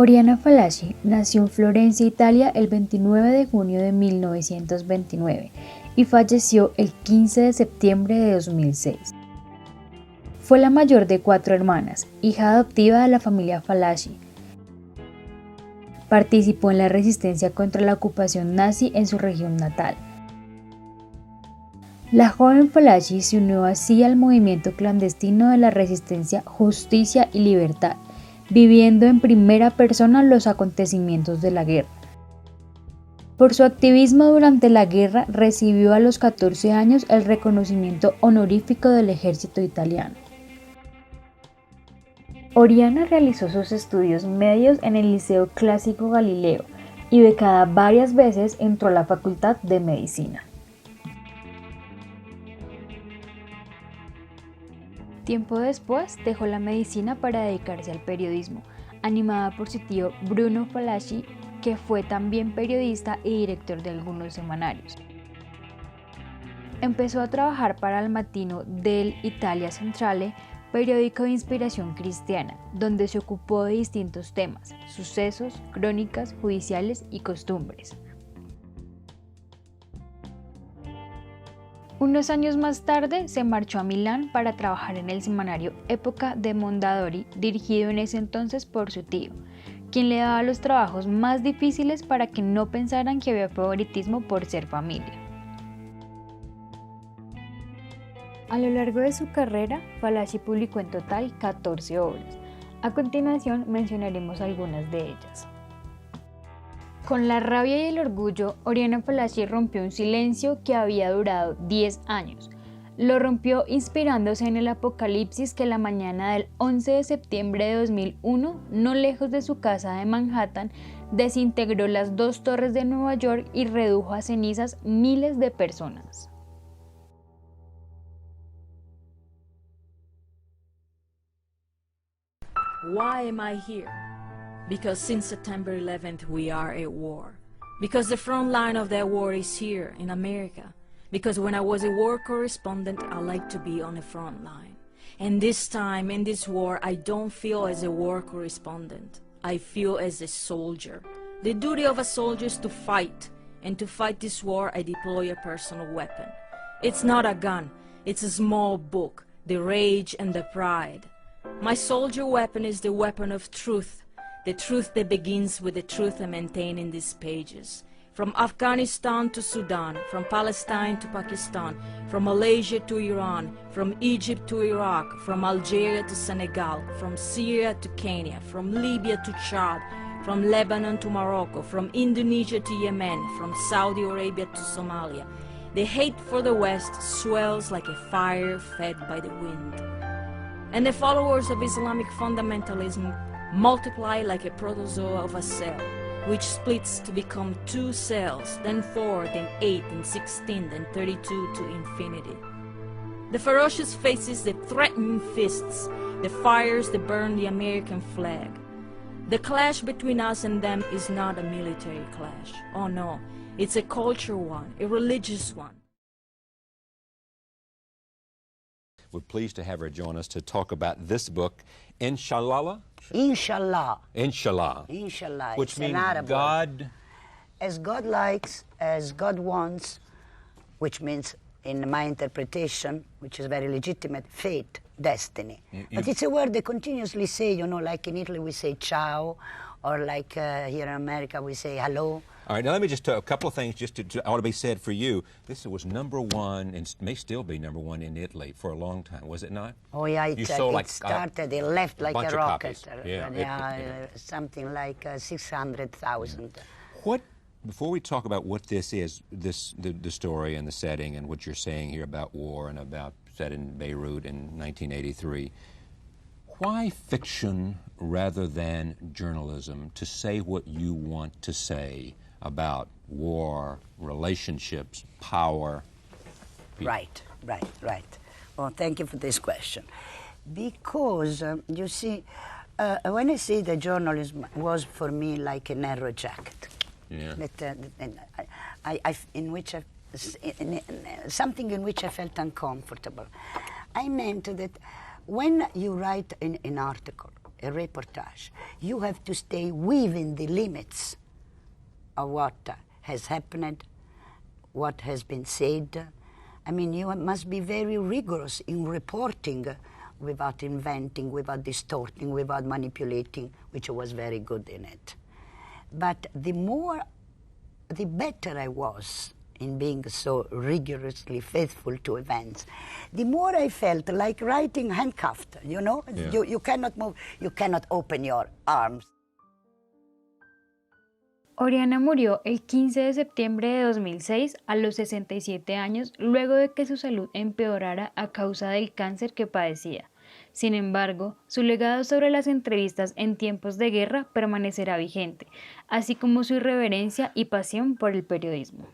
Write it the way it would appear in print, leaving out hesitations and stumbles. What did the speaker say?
Oriana Fallaci nació en Florencia, Italia, el 29 de junio de 1929 y falleció el 15 de septiembre de 2006. Fue la mayor de 4 hermanas, hija adoptiva de la familia Fallaci. Participó en la resistencia contra la ocupación nazi en su región natal. La joven Fallaci se unió así al movimiento clandestino de la resistencia Justicia y Libertad, viviendo en primera persona los acontecimientos de la guerra. Por su activismo durante la guerra recibió a los 14 años el reconocimiento honorífico del ejército italiano. Oriana realizó sus estudios medios en el Liceo Clásico Galileo y becada varias veces entró a la Facultad de Medicina. Tiempo después dejó la medicina para dedicarse al periodismo, animada por su tío Bruno Fallaci, que fue también periodista y director de algunos semanarios. Empezó a trabajar para el matino del Italia Centrale, periódico de inspiración cristiana, donde se ocupó de distintos temas, sucesos, crónicas, judiciales y costumbres. Unos años más tarde se marchó a Milán para trabajar en el semanario Época de Mondadori, dirigido en ese entonces por su tío, quien le daba los trabajos más difíciles para que no pensaran que había favoritismo por ser familia. A lo largo de su carrera, Fallaci publicó en total 14 obras. A continuación mencionaremos algunas de ellas. Con la rabia y el orgullo, Oriana Fallaci rompió un silencio que había durado 10 años. Lo rompió inspirándose en el apocalipsis que la mañana del 11 de septiembre de 2001, no lejos de su casa de Manhattan, desintegró las 2 torres de Nueva York y redujo a cenizas miles de personas. Why am I here? Because since September 11th we are at war. Because the front line of that war is here in America. Because when I was a war correspondent, I liked to be on the front line. And this time in this war, I don't feel as a war correspondent. I feel as a soldier. The duty of a soldier is to fight. And to fight this war, I deploy a personal weapon. It's not a gun. It's a small book, The Rage and the Pride. My soldier weapon is the weapon of truth. The truth that begins with the truth I maintain in these pages. From Afghanistan to Sudan, from Palestine to Pakistan, from Malaysia to Iran, from Egypt to Iraq, from Algeria to Senegal, from Syria to Kenya, from Libya to Chad, from Lebanon to Morocco, from Indonesia to Yemen, from Saudi Arabia to Somalia. The hate for the West swells like a fire fed by the wind. And the followers of Islamic fundamentalism multiply like a protozoa of a cell, which splits to become 2 cells, then 4, then 8, then 16, then 32 to infinity. The ferocious faces that threaten fists, the fires that burn the American flag. The clash between us and them is not a military clash. Oh no, it's a cultural one, a religious one. We're pleased to have her join us to talk about this book, Inshallah? Inshallah. Inshallah. Inshallah. Which it's means an Arab God... word. As God likes, as God wants, which means, in my interpretation, which is very legitimate, fate, destiny. But it's a word they continuously say, you know, like in Italy we say ciao, or like here in America we say hello. All right, now let me just tell a couple of things just ought to be said for you. This was #1 and may still be #1 in Italy for a long time, was it not? Oh yeah, it like, started, it left like a rocket. Yeah, something like 600,000. What, before we talk about what this is, the story and the setting and what you're saying here about war and about set in Beirut in 1983, why fiction rather than journalism to say what you want to say about war, relationships, power? Right. Well, thank you for this question. Because, you see, when I say that journalism was for me like a narrow jacket, something in which I felt uncomfortable. I meant that when you write an article, a reportage, you have to stay within the limits of what has happened, what has been said. I mean, you must be very rigorous in reporting without inventing, without distorting, without manipulating, which I was very good in it. But the better I was in being so rigorously faithful to events, the more I felt like writing handcuffed, you know? Yeah. You cannot move, you cannot open your arms. Oriana murió el 15 de septiembre de 2006 a los 67 años luego de que su salud empeorara a causa del cáncer que padecía. Sin embargo, su legado sobre las entrevistas en tiempos de guerra permanecerá vigente, así como su irreverencia y pasión por el periodismo.